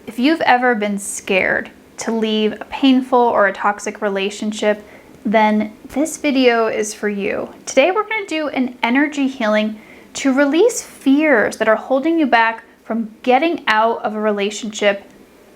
If you've ever been scared to leave a painful or a toxic relationship, then this video is for you. Today we're going to do an energy healing to release fears that are holding you back from getting out of a relationship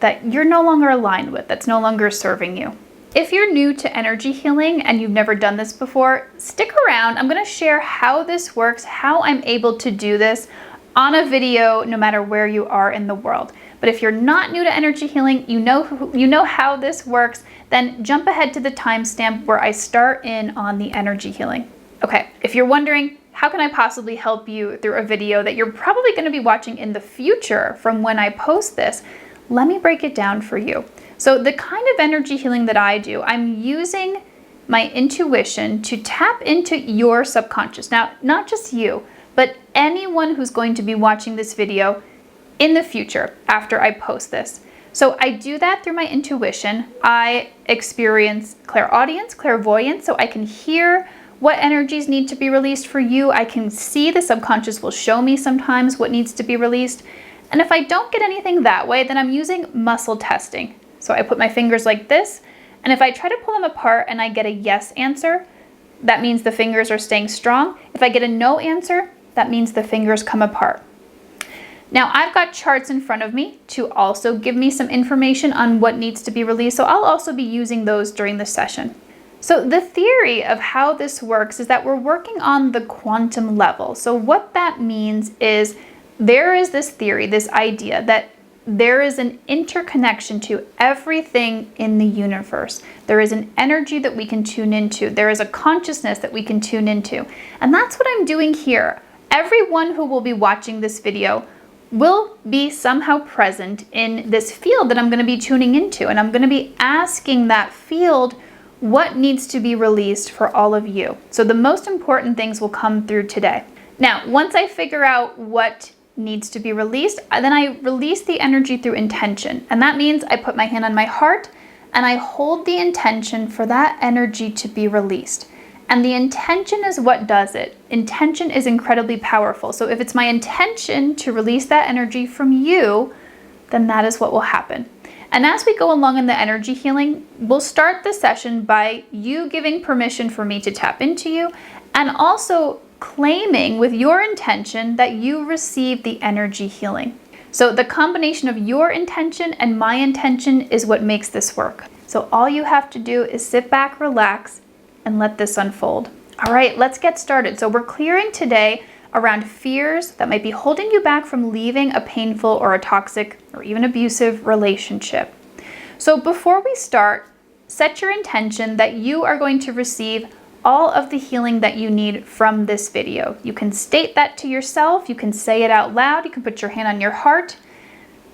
that you're no longer aligned with, that's no longer serving you. If you're new to energy healing and you've never done this before, stick around. I'm going to share how this works, how I'm able to do this on a video no matter where you are in the world. But if you're not new to energy healing, you know how this works, then jump ahead to the timestamp where I start in on the energy healing. Okay, if you're wondering, how can I possibly help you through a video that you're probably going to be watching in the future from when I post this? Let me break it down for you. So the kind of energy healing that I do, I'm using my intuition to tap into your subconscious. Now, not just you, but anyone who's going to be watching this video in the future after I post this. So I do that through my intuition. I experience clairaudience, clairvoyance, so I can hear what energies need to be released for you. I can see the subconscious will show me sometimes what needs to be released. And if I don't get anything that way, then I'm using muscle testing. So I put my fingers like this, and if I try to pull them apart and I get a yes answer, that means the fingers are staying strong. If I get a no answer, that means the fingers come apart. Now I've got charts in front of me to also give me some information on what needs to be released, so I'll also be using those during the session. So the theory of how this works is that we're working on the quantum level. So what that means is there is this theory, this idea that there is an interconnection to everything in the universe. There is an energy that we can tune into. There is a consciousness that we can tune into. And that's what I'm doing here. Everyone who will be watching this video will be somehow present in this field that I'm going to be tuning into. And I'm going to be asking that field what needs to be released for all of you. So the most important things will come through today. Now, once I figure out what needs to be released, then I release the energy through intention. And that means I put my hand on my heart and I hold the intention for that energy to be released. And the intention is what does it. Intention is incredibly powerful. So if it's my intention to release that energy from you, then that is what will happen. And as we go along in the energy healing, we'll start the session by you giving permission for me to tap into you and also claiming with your intention that you receive the energy healing. So the combination of your intention and my intention is what makes this work. So all you have to do is sit back, relax, and let this unfold. All right, let's get started. So we're clearing today around fears that might be holding you back from leaving a painful or a toxic or even abusive relationship. So before we start, set your intention that you are going to receive all of the healing that you need from this video. You can state that to yourself, you can say it out loud, you can put your hand on your heart.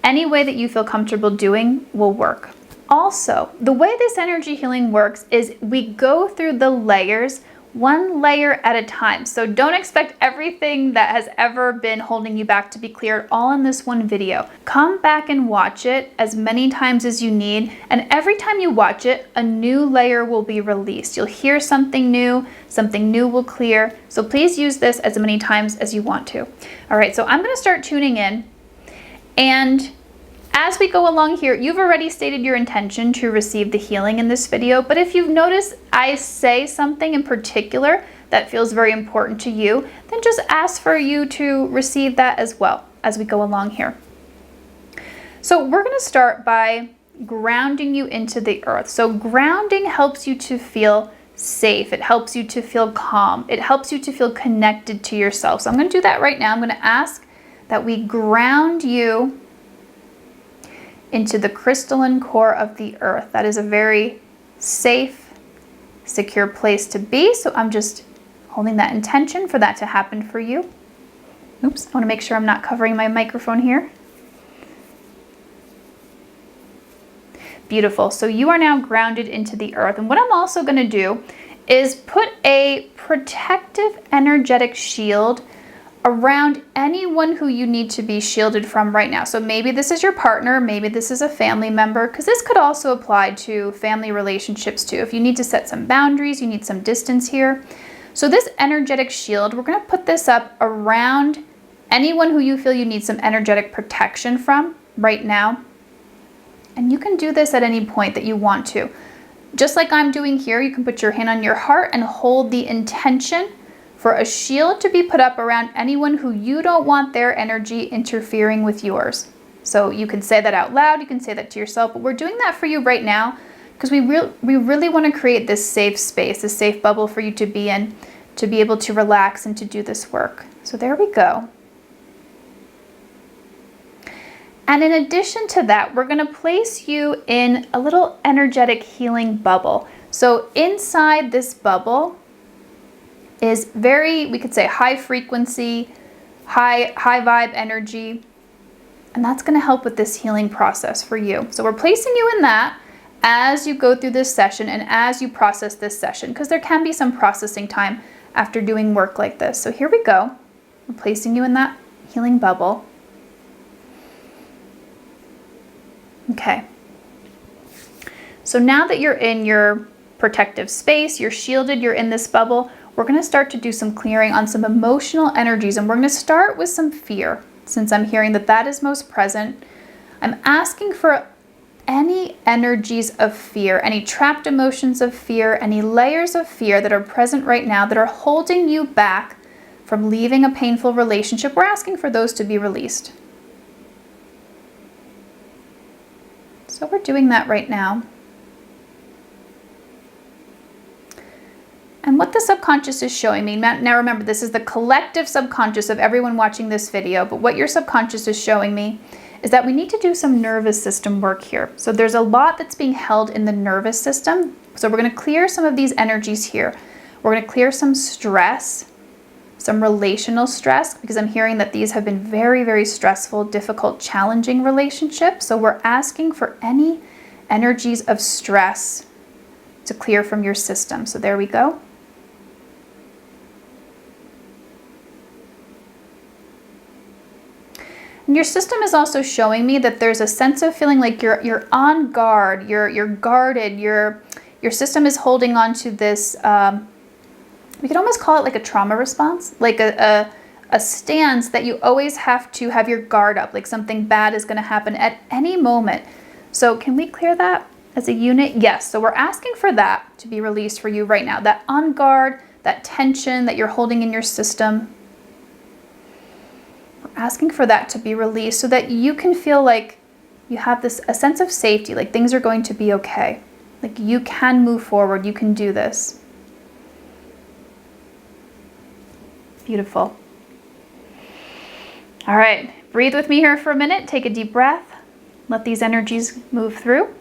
Any way that you feel comfortable doing will work. Also, the way this energy healing works is we go through the layers one layer at a time. So don't expect everything that has ever been holding you back to be cleared all in this one video. Come back and watch it as many times as you need, and every time you watch it, a new layer will be released. You'll hear something new will clear. So please use this as many times as you want to. All right, so I'm gonna start tuning in, and as we go along here, you've already stated your intention to receive the healing in this video, but if you've noticed I say something in particular that feels very important to you, then just ask for you to receive that as well as we go along here. So we're going to start by grounding you into the earth. So grounding helps you to feel safe. It helps you to feel calm. It helps you to feel connected to yourself. So I'm going to do that right now. I'm going to ask that we ground you into the crystalline core of the earth. That is a very safe, secure place to be. So I'm just holding that intention for that to happen for you. Oops, I want to make sure I'm not covering my microphone here. Beautiful. So you are now grounded into the earth. And what I'm also going to do is put a protective energetic shield around anyone who you need to be shielded from right now. So maybe this is your partner, maybe this is a family member, because this could also apply to family relationships too. If you need to set some boundaries, you need some distance here. So this energetic shield, we're going to put this up around anyone who you feel you need some energetic protection from right now. And you can do this at any point that you want to. Just like I'm doing here, you can put your hand on your heart and hold the intention for a shield to be put up around anyone who you don't want their energy interfering with yours. So you can say that out loud, you can say that to yourself, but we're doing that for you right now because we really want to create this safe space, this safe bubble for you to be in, to be able to relax and to do this work. So there we go. And in addition to that, we're going to place you in a little energetic healing bubble. So inside this bubble is very, we could say high frequency, high vibe energy. And that's going to help with this healing process for you. So we're placing you in that as you go through this session and as you process this session, because there can be some processing time after doing work like this. So here we go. We're placing you in that healing bubble. Okay. So now that you're in your protective space, you're shielded, you're in this bubble, we're going to start to do some clearing on some emotional energies, and we're going to start with some fear. Since I'm hearing that that is most present, I'm asking for any energies of fear, any trapped emotions of fear, any layers of fear that are present right now that are holding you back from leaving a painful relationship. We're asking for those to be released. So we're doing that right now. And what the subconscious is showing me, now remember, this is the collective subconscious of everyone watching this video, but what your subconscious is showing me is that we need to do some nervous system work here. So there's a lot that's being held in the nervous system. So we're going to clear some of these energies here. We're going to clear some stress, some relational stress, because I'm hearing that these have been very, very stressful, difficult, challenging relationships. So we're asking for any energies of stress to clear from your system. So there we go. And your system is also showing me that there's a sense of feeling like you're on guard, you're guarded, your system is holding on to this, we could almost call it like a trauma response, like a stance that you always have to have your guard up, like something bad is going to happen at any moment. So can we clear that as a unit? Yes. So we're asking for that to be released for you right now, that on guard, that tension that you're holding in your system. Asking for that to be released so that you can feel like you have a sense of safety, like things are going to be okay. Like you can move forward, you can do this. Beautiful. All right, breathe with me here for a minute. Take a deep breath. Let these energies move through.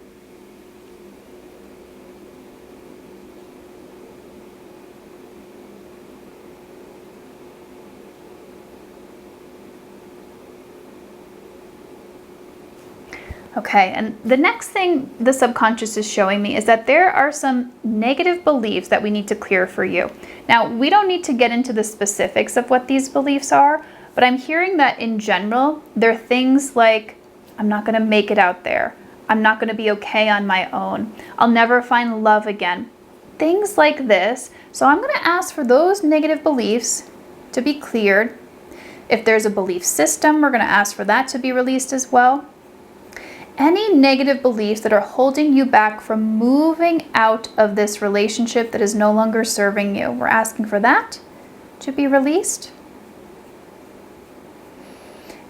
Okay, and the next thing the subconscious is showing me is that there are some negative beliefs that we need to clear for you. Now, we don't need to get into the specifics of what these beliefs are, but I'm hearing that in general, they're things like, I'm not going to make it out there. I'm not going to be okay on my own. I'll never find love again. Things like this. So I'm going to ask for those negative beliefs to be cleared. If there's a belief system, we're going to ask for that to be released as well. Any negative beliefs that are holding you back from moving out of this relationship that is no longer serving you, we're asking for that to be released.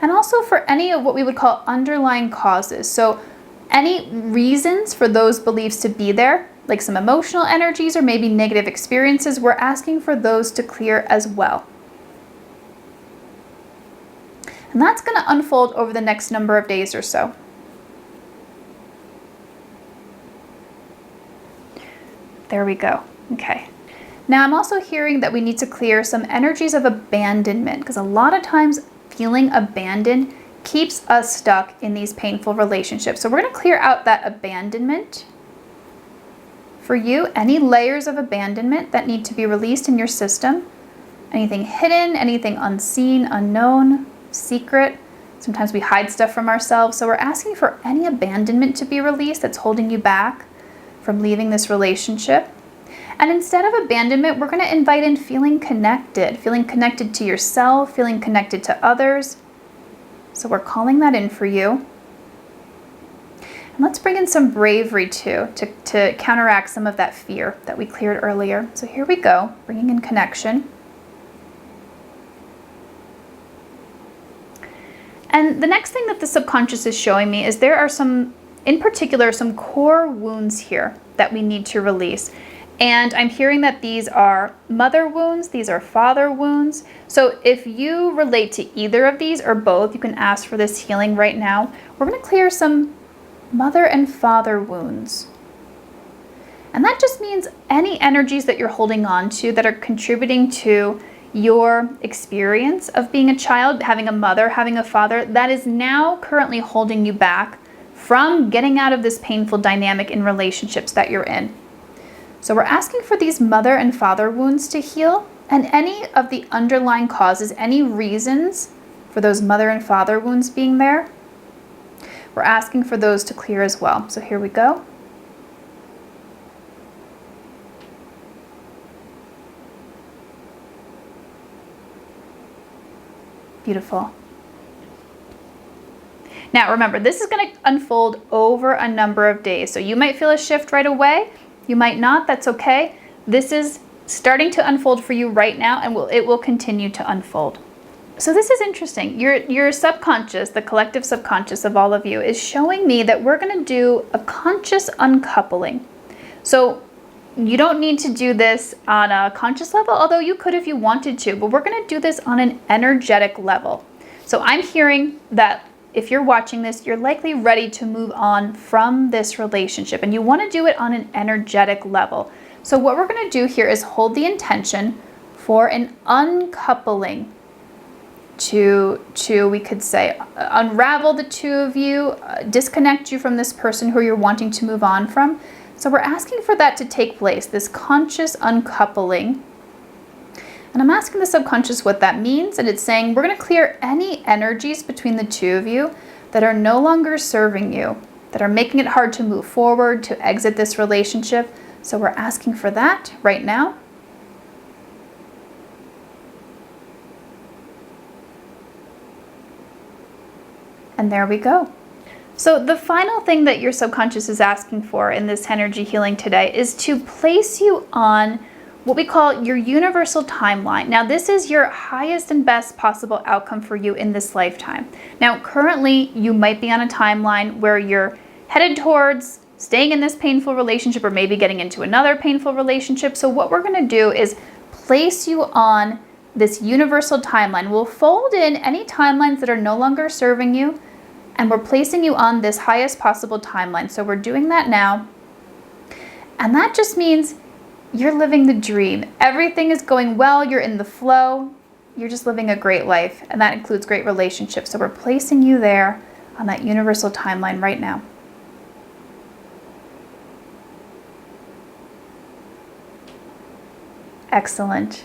And also for any of what we would call underlying causes. So any reasons for those beliefs to be there, like some emotional energies or maybe negative experiences, we're asking for those to clear as well. And that's going to unfold over the next number of days or so. There we go. Okay. Now I'm also hearing that we need to clear some energies of abandonment, because a lot of times feeling abandoned keeps us stuck in these painful relationships. So we're going to clear out that abandonment for you. Any layers of abandonment that need to be released in your system. Anything hidden, anything unseen, unknown, secret. Sometimes we hide stuff from ourselves. So we're asking for any abandonment to be released that's holding you back from leaving this relationship. And instead of abandonment, we're going to invite in feeling connected to yourself, feeling connected to others. So we're calling that in for you. And let's bring in some bravery too, to counteract some of that fear that we cleared earlier. So here we go, bringing in connection. And the next thing that the subconscious is showing me is there are some, in particular, some core wounds here that we need to release. And I'm hearing that these are mother wounds, these are father wounds. So if you relate to either of these or both, you can ask for this healing right now. We're going to clear some mother and father wounds. And that just means any energies that you're holding on to that are contributing to your experience of being a child, having a mother, having a father, that is now currently holding you back from getting out of this painful dynamic in relationships that you're in. So we're asking for these mother and father wounds to heal, and any of the underlying causes, any reasons for those mother and father wounds being there, we're asking for those to clear as well. So here we go. Beautiful. Now remember, this is going to unfold over a number of days. So you might feel a shift right away. You might not. That's okay. This is starting to unfold for you right now, and it will continue to unfold. So this is interesting. Your subconscious, the collective subconscious of all of you, is showing me that we're going to do a conscious uncoupling. So you don't need to do this on a conscious level, although you could if you wanted to, but we're going to do this on an energetic level. So I'm hearing that if you're watching this, you're likely ready to move on from this relationship, and you want to do it on an energetic level. So what we're going to do here is hold the intention for an uncoupling to we could say, unravel the two of you, disconnect you from this person who you're wanting to move on from. So we're asking for that to take place, this conscious uncoupling. And I'm asking the subconscious what that means, and it's saying we're going to clear any energies between the two of you that are no longer serving you, that are making it hard to move forward, to exit this relationship. So we're asking for that right now. And there we go. So the final thing that your subconscious is asking for in this energy healing today is to place you on what we call your universal timeline. Now, this is your highest and best possible outcome for you in this lifetime. Now, currently, you might be on a timeline where you're headed towards staying in this painful relationship or maybe getting into another painful relationship. So what we're going to do is place you on this universal timeline. We'll fold in any timelines that are no longer serving you, and we're placing you on this highest possible timeline. So we're doing that now. And that just means you're living the dream. Everything is going well. You're in the flow. You're just living a great life. And that includes great relationships. So we're placing you there on that universal timeline right now. Excellent.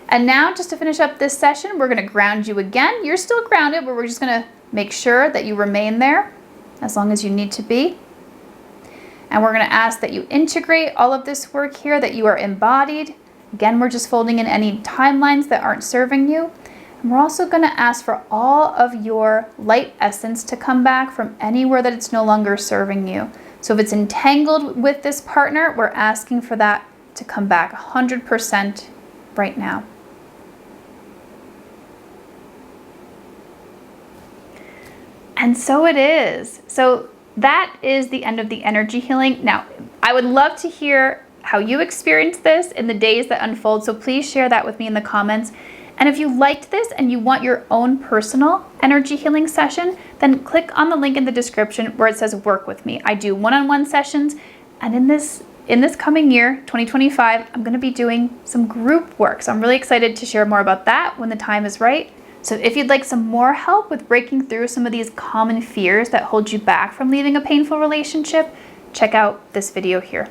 And now, just to finish up this session, we're going to ground you again. You're still grounded, but we're just going to make sure that you remain there as long as you need to be. And we're going to ask that you integrate all of this work here, that you are embodied. Again, we're just folding in any timelines that aren't serving you. And we're also going to ask for all of your light essence to come back from anywhere that it's no longer serving you. So if it's entangled with this partner, we're asking for that to come back 100% right now. And so it is. So that is the end of the energy healing. Now, I would love to hear how you experienced this in the days that unfold. So please share that with me in the comments. And if you liked this and you want your own personal energy healing session, then click on the link in the description where it says work with me. I do one-on-one sessions, and in this coming year, 2025, I'm going to be doing some group work. So I'm really excited to share more about that when the time is right. So if you'd like some more help with breaking through some of these common fears that hold you back from leaving a painful relationship, check out this video here.